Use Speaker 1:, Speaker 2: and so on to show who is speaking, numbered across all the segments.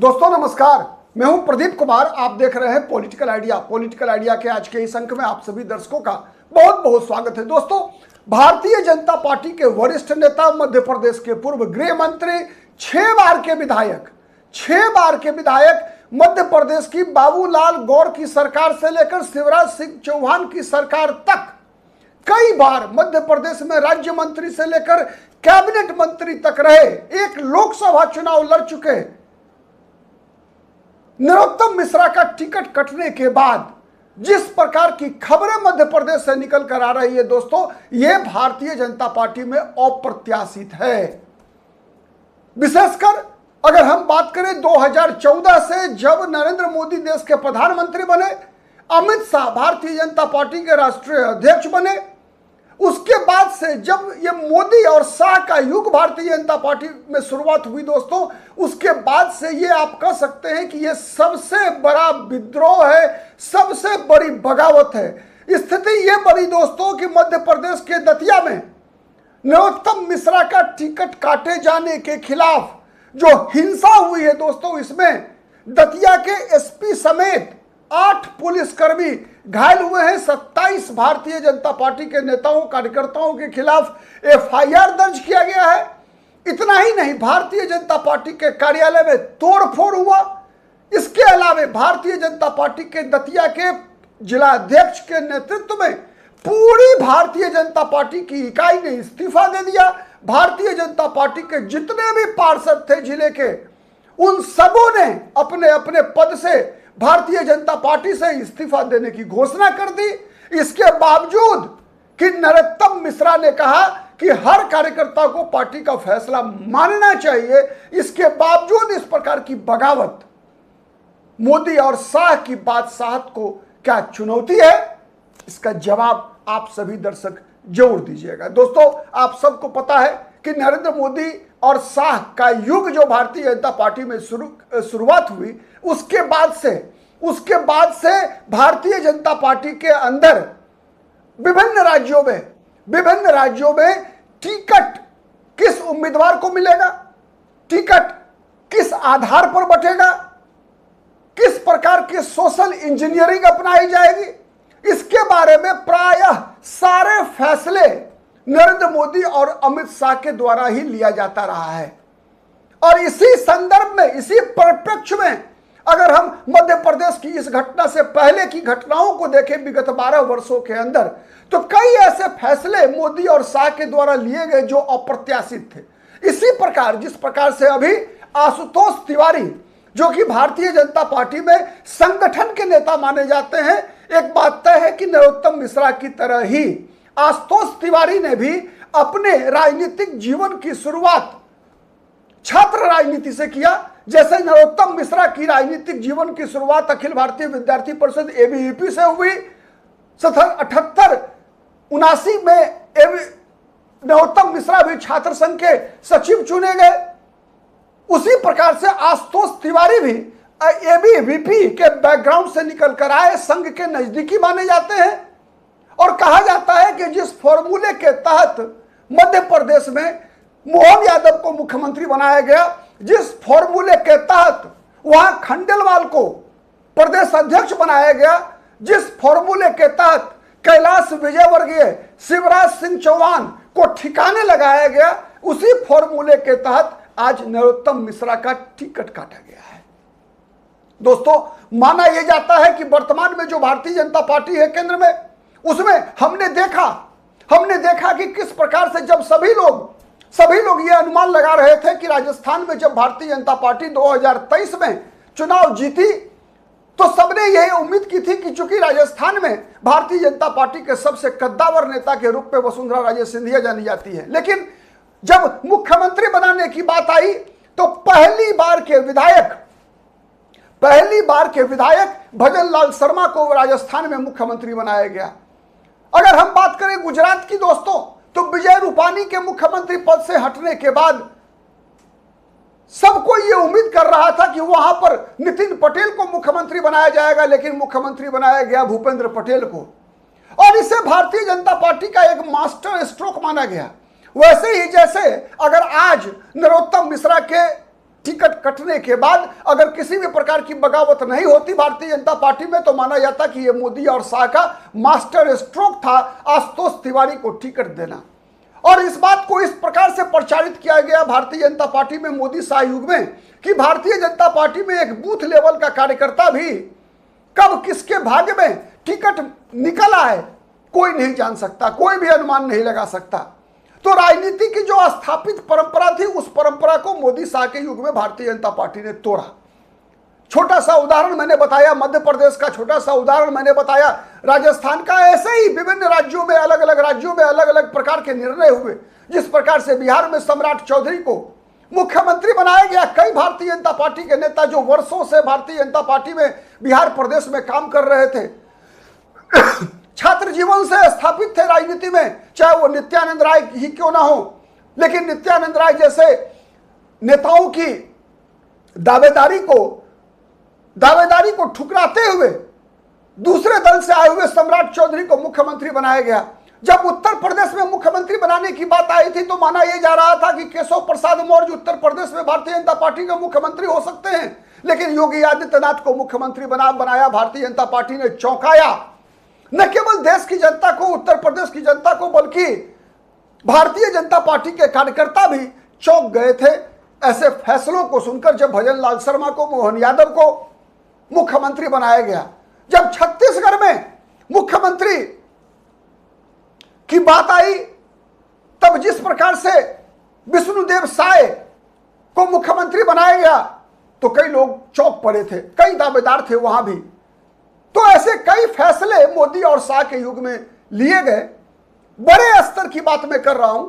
Speaker 1: दोस्तों नमस्कार, मैं हूं प्रदीप कुमार। आप देख रहे हैं पॉलिटिकल आइडिया। पॉलिटिकल आइडिया के आज के इस अंक में आप सभी दर्शकों का बहुत बहुत स्वागत है। दोस्तों, भारतीय जनता पार्टी के वरिष्ठ नेता, मध्य प्रदेश के पूर्व गृह मंत्री, 6 बार के विधायक मध्य प्रदेश की बाबूलाल गौर की सरकार से लेकर शिवराज सिंह चौहान की सरकार तक कई बार मध्य प्रदेश में राज्य मंत्री से लेकर कैबिनेट मंत्री तक रहे, एक लोकसभा चुनाव लड़ चुके नरोत्तम मिश्रा का टिकट कटने के बाद जिस प्रकार की खबरें मध्य प्रदेश से निकल कर आ रही है दोस्तों, यह भारतीय जनता पार्टी में अप्रत्याशित है। विशेषकर अगर हम बात करें 2014 से जब नरेंद्र मोदी देश के प्रधानमंत्री बने, अमित शाह भारतीय जनता पार्टी के राष्ट्रीय अध्यक्ष बने, उसके बाद से जब ये मोदी और शाह का युग भारतीय जनता पार्टी में शुरुआत हुई दोस्तों, उसके बाद से ये आप कह सकते हैं कि ये सबसे बड़ा विद्रोह है, सबसे बड़ी बगावत है। स्थिति ये बनी दोस्तों कि मध्य प्रदेश के दतिया में नरोत्तम मिश्रा का टिकट काटे जाने के खिलाफ जो हिंसा हुई है दोस्तों, इसमें दतिया के एसपी समेत 8 पुलिसकर्मी घायल हुए हैं। 27 भारतीय जनता पार्टी के नेताओं कार्यकर्ताओं के खिलाफ एफआईआर दर्ज किया गया है। इतना ही नहीं, भारतीय जनता पार्टी के कार्यालय में तोड़फोड़ हुआ। इसके अलावा भारतीय जनता पार्टी के दतिया के जिला अध्यक्ष के नेतृत्व में पूरी भारतीय जनता पार्टी की इकाई ने इस्तीफा दे दिया। भारतीय जनता पार्टी के जितने भी पार्षद थे जिले के, उन सबों ने अपने अपने पद से भारतीय जनता पार्टी से इस्तीफा देने की घोषणा कर दी। इसके बावजूद कि नरोत्तम मिश्रा ने कहा कि हर कार्यकर्ता को पार्टी का फैसला मानना चाहिए, इसके बावजूद इस प्रकार की बगावत मोदी और शाह की बादशाहत को क्या चुनौती है, इसका जवाब आप सभी दर्शक जरूर दीजिएगा। दोस्तों, आप सबको पता है कि नरेंद्र मोदी और शाह का युग जो भारतीय जनता पार्टी में शुरुआत हुई, उसके बाद से भारतीय जनता पार्टी के अंदर विभिन्न राज्यों में टिकट किस उम्मीदवार को मिलेगा, टिकट किस आधार पर बंटेगा, किस प्रकार की सोशल इंजीनियरिंग अपनाई जाएगी, इसके बारे में प्रायः सारे फैसले नरेंद्र मोदी और अमित शाह के द्वारा ही लिया जाता रहा है। और इसी संदर्भ में, इसी परिप्रेक्ष्य में अगर हम मध्य प्रदेश की इस घटना से पहले की घटनाओं को देखें विगत 12 वर्षों के अंदर, तो कई ऐसे फैसले मोदी और शाह के द्वारा लिए गए जो अप्रत्याशित थे। इसी प्रकार जिस प्रकार से अभी आशुतोष तिवारी, जो कि भारतीय जनता पार्टी में संगठन के नेता माने जाते हैं, एक बात तय है कि नरोत्तम मिश्रा की तरह ही आशुतोष तिवारी ने भी अपने राजनीतिक जीवन की शुरुआत छात्र राजनीति से किया। जैसे नरोत्तम मिश्रा की राजनीतिक जीवन की शुरुआत अखिल भारतीय विद्यार्थी परिषद एबीवीपी से हुई। 78-79 में नरोत्तम मिश्रा भी छात्र संघ के सचिव चुने गए। उसी प्रकार से आशुतोष तिवारी भी एबीवीपी के बैकग्राउंड से निकल कर आए, संघ के नजदीकी माने जाते हैं। और कहा जाता है कि जिस फॉर्मूले के तहत मध्य प्रदेश में मोहन यादव को मुख्यमंत्री बनाया गया, जिस फॉर्मूले के तहत वहां खंडेलवाल को प्रदेश अध्यक्ष बनाया गया, जिस फॉर्मूले के तहत कैलाश विजयवर्गीय शिवराज सिंह चौहान को ठिकाने लगाया गया, उसी फॉर्मूले के तहत आज नरोत्तम मिश्रा का टिकट काटा गया है। दोस्तों, माना यह जाता है कि वर्तमान में जो भारतीय जनता पार्टी है केंद्र में, उसमें हमने देखा कि किस प्रकार से जब सभी लोग ये अनुमान लगा रहे थे कि राजस्थान में जब भारतीय जनता पार्टी 2023 में चुनाव जीती, तो सबने यही उम्मीद की थी कि चूंकि राजस्थान में भारतीय जनता पार्टी के सबसे कद्दावर नेता के रूप में वसुंधरा राजे सिंधिया जानी जाती है, लेकिन जब मुख्यमंत्री बनाने की बात आई तो पहली बार के विधायक भजन लाल शर्मा को राजस्थान में मुख्यमंत्री बनाया गया। अगर हम बात करें गुजरात की दोस्तों, तो विजय रूपानी के मुख्यमंत्री पद से हटने के बाद सबको यह उम्मीद कर रहा था कि वहां पर नितिन पटेल को मुख्यमंत्री बनाया जाएगा, लेकिन मुख्यमंत्री बनाया गया भूपेंद्र पटेल को, और इसे भारतीय जनता पार्टी का एक मास्टर स्ट्रोक माना गया। वैसे ही जैसे अगर आज नरोत्तम मिश्रा के टिकट कटने के बाद अगर किसी भी प्रकार की बगावत नहीं होती भारतीय जनता पार्टी में, तो माना जाता कि यह मोदी और शाह का मास्टर स्ट्रोक था आशुतोष तिवारी को टिकट देना। और इस बात को इस प्रकार से प्रचारित किया गया भारतीय जनता पार्टी में मोदी शाह युग में कि भारतीय जनता पार्टी में एक बूथ लेवल का कार्यकर्ता भी कब किसके भाग्य में टिकट निकल आए कोई नहीं जान सकता, कोई भी अनुमान नहीं लगा सकता। तो राजनीति की जो स्थापित परंपरा थी, उस परंपरा को मोदी शाह के युग में भारतीय जनता पार्टी ने तोड़ा। छोटा सा उदाहरण मैंने बताया मध्य प्रदेश का, छोटा सा उदाहरण मैंने बताया राजस्थान का। ऐसे ही विभिन्न राज्यों में अलग अलग प्रकार के निर्णय हुए। जिस प्रकार से बिहार में सम्राट चौधरी को मुख्यमंत्री बनाया गया, कई भारतीय जनता पार्टी के नेता जो वर्षों से भारतीय जनता पार्टी में बिहार प्रदेश में काम कर रहे थे, छात्र जीवन से स्थापित थे राजनीति में, चाहे वो नित्यानंद राय ही क्यों ना हो, लेकिन नित्यानंद राय जैसे नेताओं की दावेदारी को ठुकराते हुए दूसरे दल से आए हुए सम्राट चौधरी को मुख्यमंत्री बनाया गया। जब उत्तर प्रदेश में मुख्यमंत्री बनाने की बात आई थी तो माना यह जा रहा था कि केशव प्रसाद मौर्य उत्तर प्रदेश में भारतीय जनता पार्टी के मुख्यमंत्री हो सकते हैं, लेकिन योगी आदित्यनाथ को मुख्यमंत्री बनाया भारतीय जनता पार्टी ने चौंकाया। न केवल देश की जनता को, उत्तर प्रदेश की जनता को, बल्कि भारतीय जनता पार्टी के कार्यकर्ता भी चौंक गए थे ऐसे फैसलों को सुनकर जब भजन लाल शर्मा को, मोहन यादव को मुख्यमंत्री बनाया गया। जब छत्तीसगढ़ में मुख्यमंत्री की बात आई, तब जिस प्रकार से विष्णुदेव साय को मुख्यमंत्री बनाया गया तो कई लोग चौंक पड़े थे, कई दावेदार थे वहां भी। तो ऐसे कई फैसले मोदी और शाह के युग में लिए गए। बड़े स्तर की बात मैं कर रहा हूं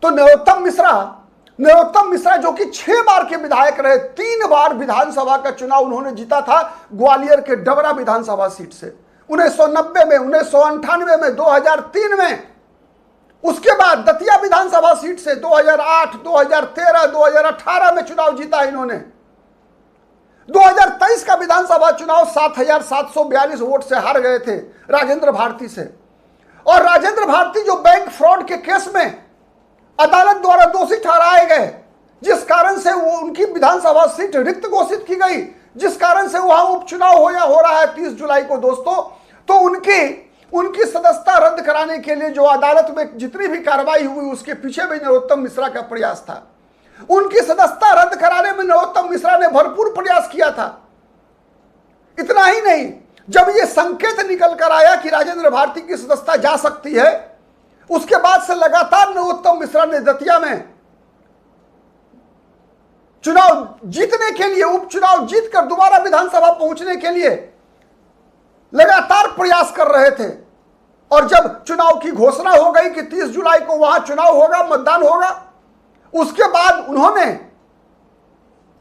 Speaker 1: तो नरोत्तम मिश्रा जो कि 6 बार के विधायक रहे, 3 बार विधानसभा का चुनाव उन्होंने जीता था ग्वालियर के डबरा विधानसभा सीट से, 1990 में, 1998 में, 2003 में। उसके बाद दतिया विधानसभा सीट से 2008, 2013, 2018 में चुनाव जीता इन्होंने। 2023 का विधानसभा चुनाव 7,742 वोट से हार गए थे राजेंद्र भारती से। और राजेंद्र भारती जो बैंक फ्रॉड के केस में अदालत द्वारा दोषी ठहराए गए, जिस कारण से वो उनकी विधानसभा सीट रिक्त घोषित की गई, जिस कारण से वहां उपचुनाव हो रहा है 30 जुलाई को दोस्तों, तो उनकी सदस्यता रद्द कराने के लिए जो अदालत में जितनी भी कार्रवाई हुई उसके पीछे भी नरोत्तम मिश्रा का प्रयास था। उनकी सदस्यता रद्द कराने में नरोत्तम मिश्रा ने भरपूर प्रयास किया था। इतना ही नहीं, जब यह संकेत निकल कर आया कि राजेंद्र भारती की सदस्यता जा सकती है, उसके बाद से लगातार नरोत्तम मिश्रा ने दतिया में चुनाव जीतने के लिए, उपचुनाव जीतकर दोबारा विधानसभा पहुंचने के लिए लगातार प्रयास कर रहे थे। और जब चुनाव की घोषणा हो गई कि 30 जुलाई को वहां चुनाव होगा, मतदान होगा, उसके बाद उन्होंने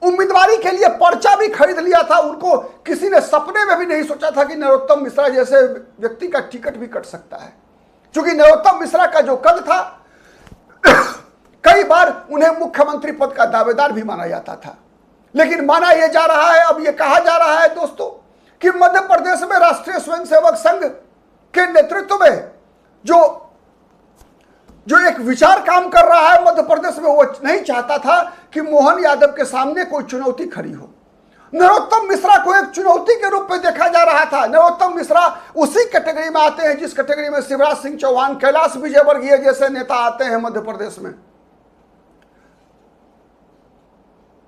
Speaker 1: उम्मीदवारी के लिए पर्चा भी खरीद लिया था। उनको किसी ने सपने में भी नहीं सोचा था कि नरोत्तम मिश्रा जैसे व्यक्ति का टिकट भी कट सकता है, क्योंकि नरोत्तम मिश्रा का जो कद था, कई बार उन्हें मुख्यमंत्री पद का दावेदार भी माना जाता था। लेकिन माना यह जा रहा है, अब यह कहा जा रहा है दोस्तों, कि मध्य प्रदेश में राष्ट्रीय स्वयंसेवक संघ के नेतृत्व में जो एक विचार काम कर रहा है मध्य प्रदेश में, वो नहीं चाहता था कि मोहन यादव के सामने कोई चुनौती खड़ी हो। नरोत्तम मिश्रा को एक चुनौती के रूप में देखा जा रहा था। नरोत्तम मिश्रा उसी कैटेगरी में आते हैं जिस कैटेगरी में शिवराज सिंह चौहान, कैलाश विजयवर्गीय जैसे नेता आते हैं मध्य प्रदेश में।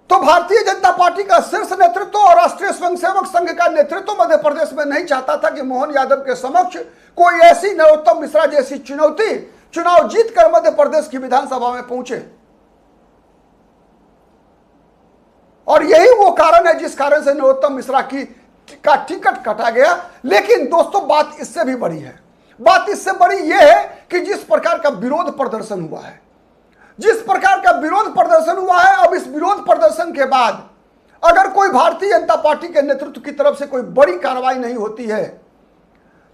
Speaker 1: तो भारतीय जनता पार्टी का शीर्ष नेतृत्व और राष्ट्रीय स्वयंसेवक संघ का नेतृत्व मध्य प्रदेश में नहीं चाहता था कि मोहन यादव के समक्ष कोई ऐसी नरोत्तम मिश्रा जैसी चुनौती चुनाव जीतकर मध्य प्रदेश की विधानसभा में पहुंचे। और यही वो कारण है जिस कारण से नरोत्तम मिश्रा का टिकट काटा गया। लेकिन दोस्तों, बात इससे भी बड़ी है। बात इससे बड़ी यह है कि जिस प्रकार का विरोध प्रदर्शन हुआ है, अब इस विरोध प्रदर्शन के बाद अगर कोई भारतीय जनता पार्टी के नेतृत्व की तरफ से कोई बड़ी कार्रवाई नहीं होती है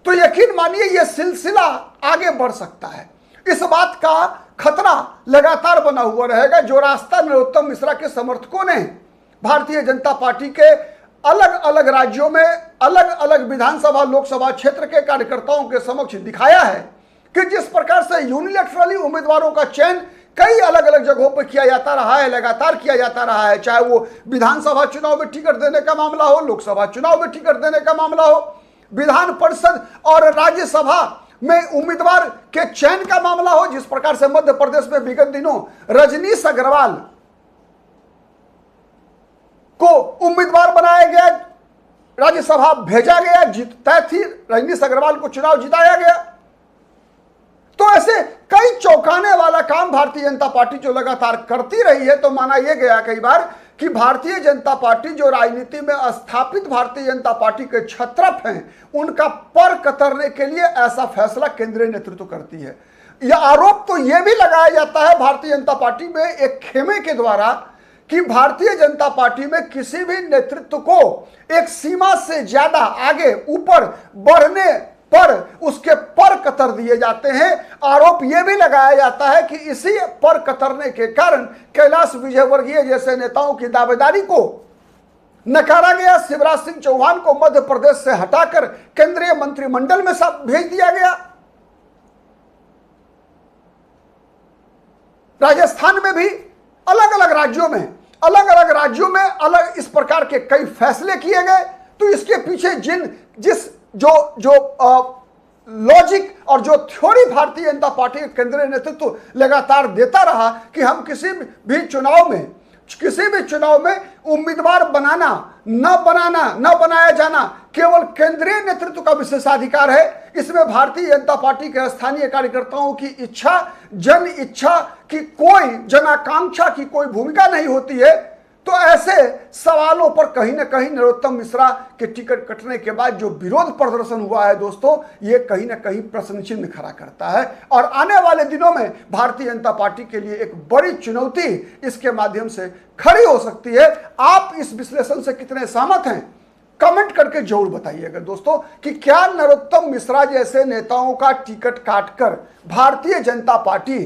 Speaker 1: तो यकीन मानिए यह सिलसिला आगे बढ़ सकता है। इस बात का खतरा लगातार बना हुआ रहेगा। जो रास्ता नरोत्तम मिश्रा के समर्थकों ने भारतीय जनता पार्टी के अलग अलग राज्यों में अलग अलग विधानसभा लोकसभा क्षेत्र के कार्यकर्ताओं के समक्ष दिखाया है कि जिस प्रकार से यूनिलैटरली उम्मीदवारों का चयन कई अलग अलग जगहों पर किया जाता रहा है, लगातार किया जाता रहा है, चाहे वो विधानसभा चुनाव में टिकट देने का मामला हो, लोकसभा चुनाव में टिकट देने का मामला हो, विधान परिषद और राज्यसभा में उम्मीदवार के चयन का मामला हो। जिस प्रकार से मध्य प्रदेश में विगत दिनों रजनीश अग्रवाल को उम्मीदवार बनाया गया, राज्यसभा भेजा गया, जीत तय थी, रजनीश अग्रवाल को चुनाव जिताया गया। तो ऐसे कई चौंकाने वाला काम भारतीय जनता पार्टी जो लगातार करती रही है, तो माना यह गया कई बार कि भारतीय जनता पार्टी जो राजनीति में स्थापित भारतीय जनता पार्टी के छत्रप हैं, उनका पर कतरने के लिए ऐसा फैसला केंद्रीय नेतृत्व करती है। यह आरोप तो यह भी लगाया जाता है भारतीय जनता पार्टी में एक खेमे के द्वारा कि भारतीय जनता पार्टी में किसी भी नेतृत्व को एक सीमा से ज्यादा आगे ऊपर बढ़ने पर उसके पर कतर दिए जाते हैं। आरोप यह भी लगाया जाता है कि इसी पर कतरने के कारण कैलाश विजयवर्गीय जैसे नेताओं की दावेदारी को नकारा गया। शिवराज सिंह चौहान को मध्य प्रदेश से हटाकर केंद्रीय मंत्रिमंडल में सब भेज दिया गया। राजस्थान में भी अलग अलग राज्यों में अलग इस प्रकार के कई फैसले किए गए। तो इसके पीछे जो लॉजिक और जो थ्योरी भारतीय जनता पार्टी के केंद्रीय नेतृत्व लगातार देता रहा कि हम किसी भी चुनाव में उम्मीदवार न बनाया जाना केवल केंद्रीय नेतृत्व का विशेषाधिकार है। इसमें भारतीय जनता पार्टी के स्थानीय कार्यकर्ताओं की जन इच्छा की जन आकांक्षा की कोई भूमिका नहीं होती है। तो ऐसे सवालों पर कहीं ना कहीं नरोत्तम मिश्रा के टिकट कटने के बाद जो विरोध प्रदर्शन हुआ है दोस्तों, ये कहीं ना कहीं प्रश्न चिन्ह खड़ा करता है और आने वाले दिनों में भारतीय जनता पार्टी के लिए एक बड़ी चुनौती इसके माध्यम से खड़ी हो सकती है। आप इस विश्लेषण से कितने सहमत हैं, कमेंट करके जरूर बताइएगा दोस्तों कि क्या नरोत्तम मिश्रा जैसे नेताओं का टिकट काटकर भारतीय जनता पार्टी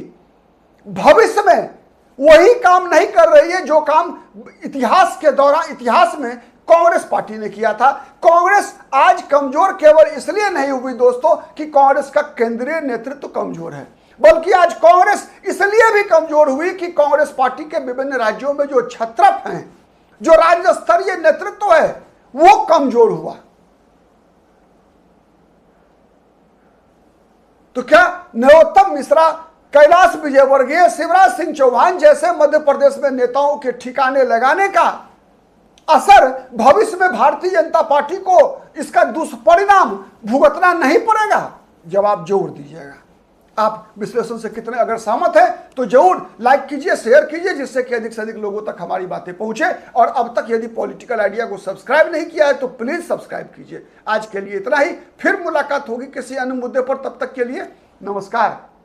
Speaker 1: भविष्य में वही काम नहीं कर रही है जो काम इतिहास में कांग्रेस पार्टी ने किया था। कांग्रेस आज कमजोर केवल इसलिए नहीं हुई दोस्तों कि कांग्रेस का केंद्रीय नेतृत्व कमजोर है, बल्कि आज कांग्रेस इसलिए भी कमजोर हुई कि कांग्रेस पार्टी के विभिन्न राज्यों में जो छत्रप हैं, जो राज्य स्तरीय नेतृत्व है, वो कमजोर हुआ। तो क्या नरोत्तम मिश्रा, कैलाश विजयवर्गीय, शिवराज सिंह चौहान जैसे मध्य प्रदेश में नेताओं के ठिकाने लगाने का असर भविष्य में भारतीय जनता पार्टी को इसका दुष्परिणाम भुगतना नहीं पड़ेगा? जवाब जरूर दीजिएगा। आप विश्लेषण से कितने अगर सहमत हैं तो जरूर लाइक कीजिए, शेयर कीजिए, जिससे कि अधिक से अधिक लोगों तक हमारी बातें पहुंचे। और अब तक यदि पॉलिटिकल आइडिया को सब्सक्राइब नहीं किया है तो प्लीज सब्सक्राइब कीजिए। आज के लिए इतना ही, फिर मुलाकात होगी किसी अन्य मुद्दे पर। तब तक के लिए नमस्कार।